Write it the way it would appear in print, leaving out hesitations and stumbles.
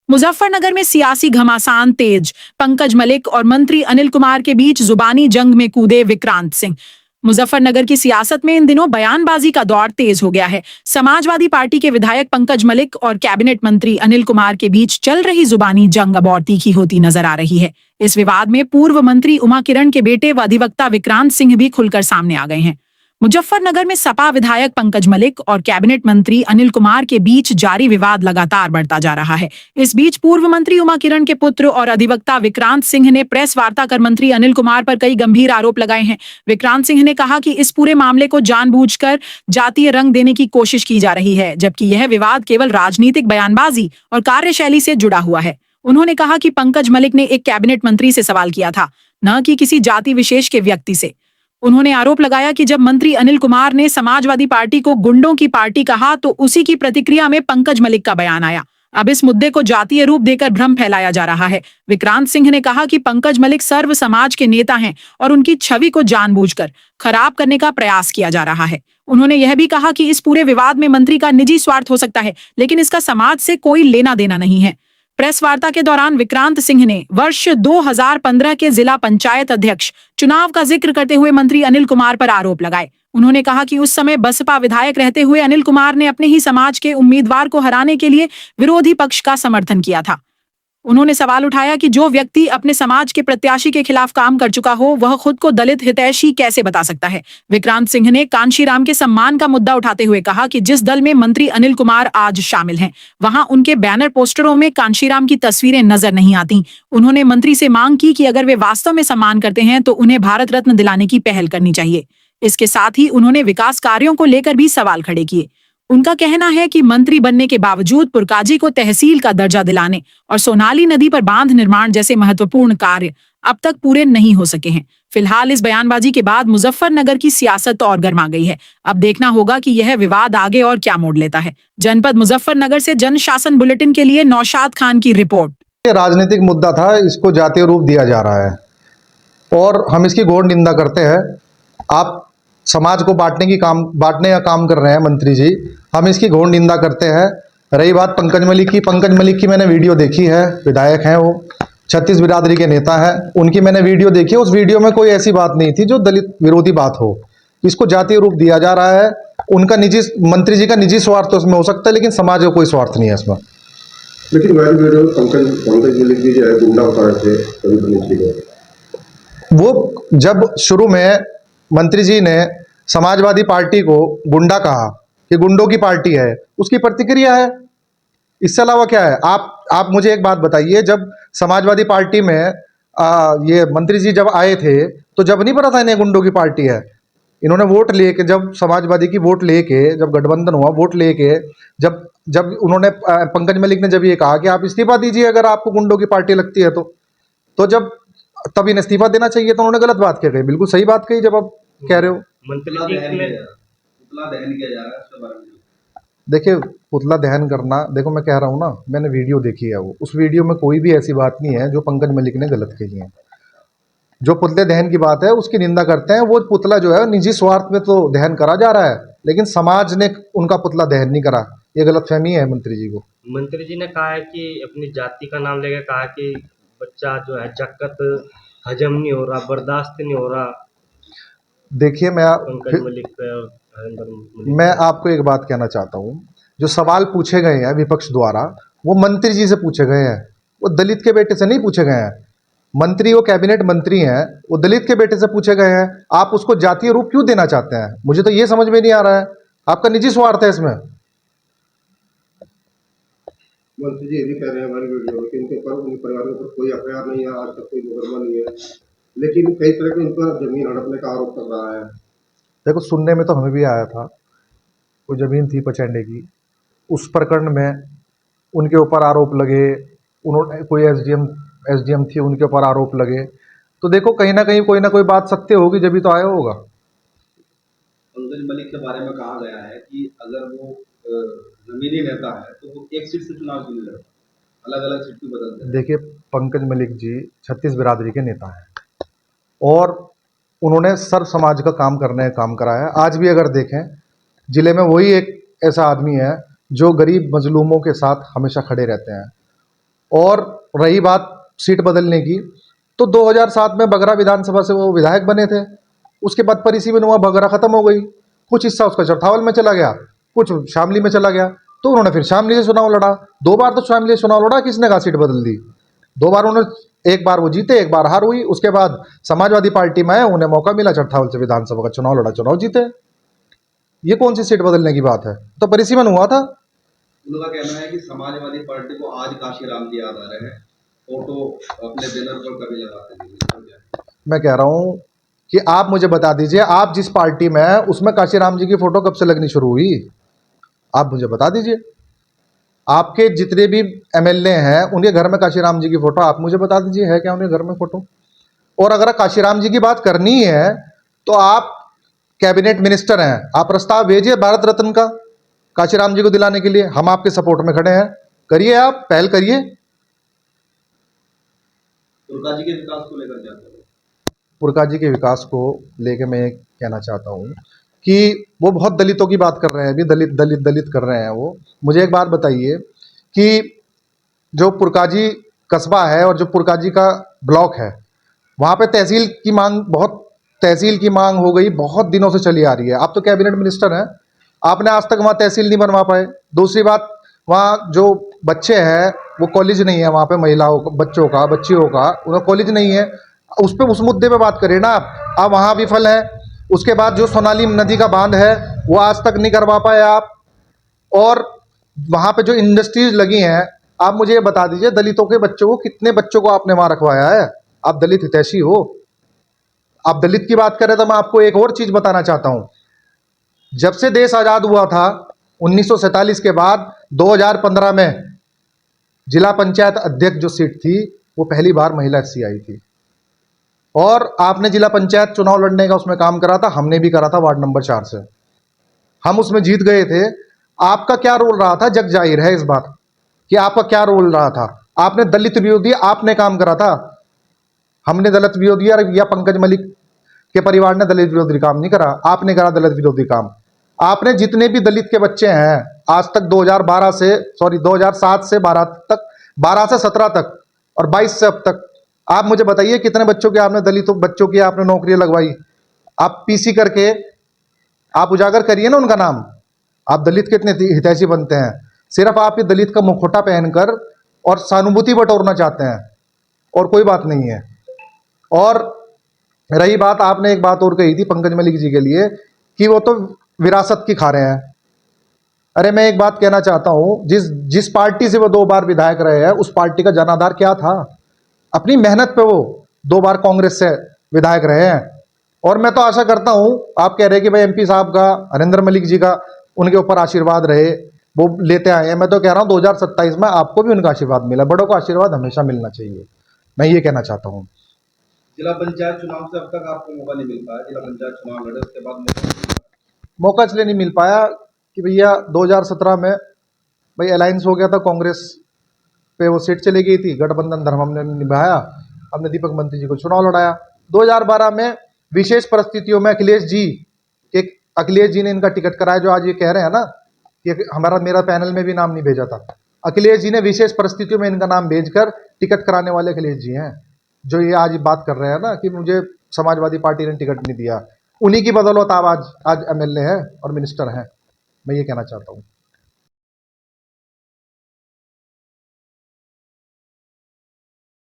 मुजफ्फरनगर में सियासी घमासान तेज। पंकज मलिक और मंत्री अनिल कुमार के बीच जुबानी जंग में कूदे विक्रांत सिंह। मुजफ्फरनगर की सियासत में इन दिनों बयानबाजी का दौर तेज हो गया है। समाजवादी पार्टी के विधायक पंकज मलिक और कैबिनेट मंत्री अनिल कुमार के बीच चल रही जुबानी जंग अब और तीखी होती नजर आ रही है। इस विवाद में पूर्व मंत्री उमा किरण के बेटे व अधिवक्ता विक्रांत सिंह भी खुलकर सामने आ गए हैं। मुजफ्फरनगर में सपा विधायक पंकज मलिक और कैबिनेट मंत्री अनिल कुमार के बीच जारी विवाद लगातार बढ़ता जा रहा है। इस बीच पूर्व मंत्री उमा किरण के पुत्र और अधिवक्ता विक्रांत सिंह ने प्रेस वार्ता कर मंत्री अनिल कुमार पर कई गंभीर आरोप लगाए हैं। विक्रांत सिंह ने कहा कि इस पूरे मामले को जानबूझकर जातीय रंग देने की कोशिश की जा रही है, जबकि यह विवाद केवल राजनीतिक बयानबाजी और कार्यशैली से जुड़ा हुआ है। उन्होंने कहा कि पंकज मलिक ने एक कैबिनेट मंत्री से सवाल किया था, न कि किसी जाति विशेष के व्यक्ति से। उन्होंने आरोप लगाया कि जब मंत्री अनिल कुमार ने समाजवादी पार्टी को गुंडों की पार्टी कहा तो उसी की प्रतिक्रिया में पंकज मलिक का बयान आया। अब इस मुद्दे को जातीय रूप देकर भ्रम फैलाया जा रहा है। विक्रांत सिंह ने कहा कि पंकज मलिक सर्व समाज के नेता हैं और उनकी छवि को जानबूझकर खराब करने का प्रयास किया जा रहा है। उन्होंने यह भी कहा कि इस पूरे विवाद में मंत्री का निजी स्वार्थ हो सकता है, लेकिन इसका समाज से कोई लेना देना नहीं है। प्रेस वार्ता के दौरान विक्रांत सिंह ने वर्ष 2015 के जिला पंचायत अध्यक्ष चुनाव का जिक्र करते हुए मंत्री अनिल कुमार पर आरोप लगाए। उन्होंने कहा कि उस समय बसपा विधायक रहते हुए अनिल कुमार ने अपने ही समाज के उम्मीदवार को हराने के लिए विरोधी पक्ष का समर्थन किया था। उन्होंने सवाल उठाया कि जो व्यक्ति अपने समाज के प्रत्याशी के खिलाफ काम कर चुका हो, वह खुद को दलित हितैषी कैसे बता सकता है। विक्रांत सिंह ने कांशीराम के सम्मान का मुद्दा उठाते हुए कहा कि जिस दल में मंत्री अनिल कुमार आज शामिल हैं, वहां उनके बैनर पोस्टरों में कांशीराम की तस्वीरें नजर नहीं आती। उन्होंने मंत्री से मांग की कि अगर वे वास्तव में सम्मान करते हैं तो उन्हें भारत रत्न दिलाने की पहल करनी चाहिए। इसके साथ ही उन्होंने विकास कार्यों को लेकर भी सवाल खड़े किए। उनका कहना है कि मंत्री बनने के बावजूद पुरकाजी को तहसील का दर्जा दिलाने और सोनाली नदी पर बांध निर्माण जैसे महत्वपूर्ण कार्य अब तक पूरे नहीं हो सके हैं। फिलहाल इस बयानबाजी के बाद मुजफ्फरनगर की सियासत और गर्मा गई है। अब देखना होगा कि यह विवाद आगे और क्या मोड़ लेता है। जनपद मुजफ्फरनगर से जन शासन बुलेटिन के लिए नौशाद खान की रिपोर्ट। राजनीतिक मुद्दा था, इसको जातीय रूप दिया जा रहा है और हम इसकी घोर निंदा करते हैं। आप समाज को बांटने का काम कर रहे हैं मंत्री जी, हम इसकी घोर निंदा करते हैं। रही बात पंकज मलिक की मैंने वीडियो देखी है। विधायक हैं वो, 36 बिरादरी के नेता हैं, उनकी मैंने वीडियो देखी। उस वीडियो में कोई ऐसी बात नहीं थी जो दलित विरोधी बात हो। इसको जातीय रूप दिया जा रहा है। उनका निजी, मंत्री जी का निजी स्वार्थ तो उसमें हो सकता है, लेकिन समाज का कोई स्वार्थ नहीं है इसमें। लेकिन पंकज मलिक जी जो है गुंडा बता रहे थे, वो जब शुरू में मंत्री जी ने समाजवादी पार्टी को गुंडा कहा कि गुंडों की पार्टी है, उसकी प्रतिक्रिया है। इससे अलावा क्या है? आप मुझे एक बात बताइए, जब समाजवादी पार्टी में ये मंत्री जी जब आए थे तो जब नहीं पता था इन्हें गुंडों की पार्टी है। इन्होंने वोट लेके, जब समाजवादी की वोट लेके, जब गठबंधन हुआ, वोट लेके जब उन्होंने, पंकज मलिक ने जब ये कहा कि आप इस्तीफा दीजिए अगर आपको गुंडों की पार्टी लगती है तो जब तब इन्हें इस्तीफा देना चाहिए, तो उन्होंने गलत बात कही। बिल्कुल सही बात कही। जब आप कह रहे हो पुतला दहन किया जा रहा है, उसके बारे में देखिए, पुतला दहन करना, देखो मैं कह रहा हूँ ना, मैंने वीडियो देखी है। वो उस वीडियो में कोई भी ऐसी बात नहीं है जो पंकज मलिक ने गलत कही है। जो पुतले दहन की बात है उसकी निंदा करते हैं। वो पुतला जो है निजी स्वार्थ में तो दहन करा जा रहा है, लेकिन समाज ने उनका पुतला दहन नहीं करा। ये गलतफहमी है मंत्री जी को। मंत्री जी ने कहा है कि अपनी जाति का नाम लेकर कहा कि बच्चा जो है जकत हजम नहीं हो रहा, बर्दाश्त नहीं हो रहा। देखिए, पंकज मलिक पे और हरेंद्र मलिक, मैं आपको एक बात कहना चाहता हूँ। जो सवाल पूछे गए हैं विपक्ष द्वारा, वो मंत्री जी से पूछे गए हैं, वो दलित के बेटे से नहीं पूछे गए हैं। मंत्री, वो कैबिनेट मंत्री हैं, वो दलित के बेटे से पूछे गए हैं। आप उसको जातीय रूप क्यों देना चाहते हैं? मुझे तो ये समझ में नहीं आ रहा है। आपका निजी स्वार्थ है इसमें। मंत्री जी ये भी कह रहे हैं हमारी वीडियो में कि उनके परिवार के ऊपर कोई एफआईआर नहीं है, आज तक कोई मुकदमा नहीं है, लेकिन कई तरह के उन पर जमीन हड़पने का आरोप कर रहा है। देखो, सुनने में तो हमें भी आया था, वो जमीन थी पचेंडे की। उस प्रकरण में उनके ऊपर आरोप लगे, उन्होंने कोई एसडीएम थी, उनके ऊपर आरोप लगे। तो देखो, कहीं ना कहीं कोई ना कोई बात सत्य होगी, जब भी तो आया होगा। पंकज मलिक के बारे में कहा गया है कि अगर वो जमीनी नेता है तो वो एक सीट से चुनाव क्यों नहीं लड़ता, अलग अलग सीट क्यों बदलते हैं? देखिए, पंकज मलिक जी 36 बिरादरी के नेता हैं और उन्होंने सर्व समाज का काम करने का काम कराया है। आज भी अगर देखें, जिले में वही एक ऐसा आदमी है जो गरीब मजलूमों के साथ हमेशा खड़े रहते हैं। और रही बात सीट बदलने की, तो 2007 में बगरा विधानसभा से वो विधायक बने थे। उसके बाद परिसीमन हुआ, बगरा खत्म हो गई, कुछ हिस्सा उसका चरथावल में चला गया, कुछ शामली में चला गया, तो उन्होंने फिर शामली से चुनाव लड़ा। 2 बार तो शामली से चुनाव लड़ा, किसने कहा सीट बदल दी? 2 बार उन्होंने, एक बार वो जीते, एक बार हार हुई। उसके बाद समाजवादी पार्टी में आए, उन्हें मौका मिला, चरथावल से विधानसभा का चुनाव लड़ा, चुनाव जीते। ये कौन सी सीट बदलने की बात है? तो परिसीमन हुआ था। उनका कहना है कि समाजवादी पार्टी को आज काशीराम जी याद आ रहे हैं, फोटो अपने बैनर पर कभी लगाते नहीं। इसका क्या है? मैं कह रहा हूं कि आप मुझे बता दीजिए, आप जिस पार्टी में हैं उसमें काशीराम जी की फोटो कब से लगनी शुरू हुई? आप मुझे बता दीजिए। आपके जितने भी एमएलए हैं उनके घर में काशीराम जी की फोटो, आप मुझे बता दीजिए, है क्या उनके घर में फोटो? और अगर काशीराम जी की बात करनी है तो आप कैबिनेट मिनिस्टर हैं, आप प्रस्ताव भेजिए भारत रत्न का काशीराम जी को दिलाने के लिए। हम आपके सपोर्ट में खड़े हैं, करिए, आप पहल करिए। दुर्गा जी के विकास को लेकर क्या करें? पुरका जी के विकास को लेके मैं ये कहना चाहता हूँ कि वो बहुत दलितों की बात कर रहे हैं, अभी दलित दलित दलित कर रहे हैं वो। मुझे एक बात बताइए कि जो पुरकाजी कस्बा है और जो पुरकाजी का ब्लॉक है, वहाँ पे तहसील की मांग, बहुत तहसील की मांग हो गई, बहुत दिनों से चली आ रही है। आप तो कैबिनेट मिनिस्टर हैं, आपने आज तक वहाँ तहसील नहीं बनवा पाए। दूसरी बात, वहाँ जो बच्चे हैं वो कॉलेज नहीं है, वहाँ पे महिलाओं का, बच्चों का, बच्चियों का, उन्हें कॉलेज नहीं है। उस पे, उस मुद्दे पे बात करें ना आप वहाँ विफल हैं। उसके बाद जो सोनाली नदी का बांध है वो आज तक नहीं करवा पाए आप। और वहाँ पे जो इंडस्ट्रीज लगी हैं, आप मुझे ये बता दीजिए, दलितों के बच्चों को, कितने बच्चों को आपने वहाँ रखवाया है? आप दलित हितैषी हो। आप दलित की बात करें तो मैं आपको एक और चीज बताना चाहता हूँ। जब से देश आजाद हुआ था 1947 के बाद, 2015 में जिला पंचायत अध्यक्ष जो सीट थी वो पहली बार महिला एससी आई थी। और आपने जिला पंचायत चुनाव लड़ने का उसमें काम करा था, हमने भी करा था वार्ड नंबर 4 से, हम उसमें जीत गए थे। आपका क्या रोल रहा था? जग जाहिर है इस बात कि आपका क्या रोल रहा था। आपने दलित विरोधी, आपने काम करा था, हमने दलित विरोधी या पंकज मलिक के परिवार ने दलित विरोधी काम नहीं करा, आपने करा दलित विरोधी काम। आपने जितने भी दलित के बच्चे हैं आज तक 2007 से 12 तक, 12 से 17 तक और 22 से अब तक, आप मुझे बताइए कितने बच्चों के आपने, दलितों बच्चों की आपने नौकरियां लगवाई? आप पीसी करके आप उजागर करिए ना उनका नाम। आप दलित कितने हितैषी बनते हैं? सिर्फ आप ये दलित का मुखौटा पहनकर और सहानुभूति बटोरना चाहते हैं, और कोई बात नहीं है। और रही बात, आपने एक बात और कही थी पंकज मलिक जी के लिए कि वो तो विरासत की खा रहे हैं। अरे मैं एक बात कहना चाहता हूं, जिस पार्टी से वो 2 बार विधायक रहे हैं उस पार्टी का जनाधार क्या था? अपनी मेहनत पे वो 2 बार कांग्रेस से विधायक रहे हैं। और मैं तो आशा करता हूं, आप कह रहे हैं कि भाई एमपी साहब का, हरेंद्र मलिक जी का उनके ऊपर आशीर्वाद रहे, वो लेते आए हैं। मैं तो कह रहा हूं 2027 में आपको भी उनका आशीर्वाद मिला। बड़ों का आशीर्वाद हमेशा मिलना चाहिए, मैं ये कहना चाहता हूँ। जिला पंचायत चुनाव से अब तक आपको मौका नहीं मिल पाया, जिला पंचायत चुनाव लड़े उसके बाद मौका इसलिए नहीं मिल पाया कि भैया 2017 में भाई अलायंस हो गया था, कांग्रेस पे वो सीट चली गई थी, गठबंधन धर्म हमने निभाया, हमने दीपक मंत्री जी को चुनाव लड़ाया। 2012 में विशेष परिस्थितियों में अखिलेश जी ने इनका टिकट कराया, जो आज ये कह रहे हैं ना कि मेरा पैनल में भी नाम नहीं भेजा था। अखिलेश जी ने विशेष परिस्थितियों में इनका नाम भेजकर टिकट कराने वाले अखिलेश जी हैं, जो ये आज बात कर रहे हैं ना कि मुझे समाजवादी पार्टी ने टिकट नहीं दिया। उन्हीं की बदौलत आप आज एमएलए हैं और मिनिस्टर हैं, मैं ये कहना चाहता हूँ।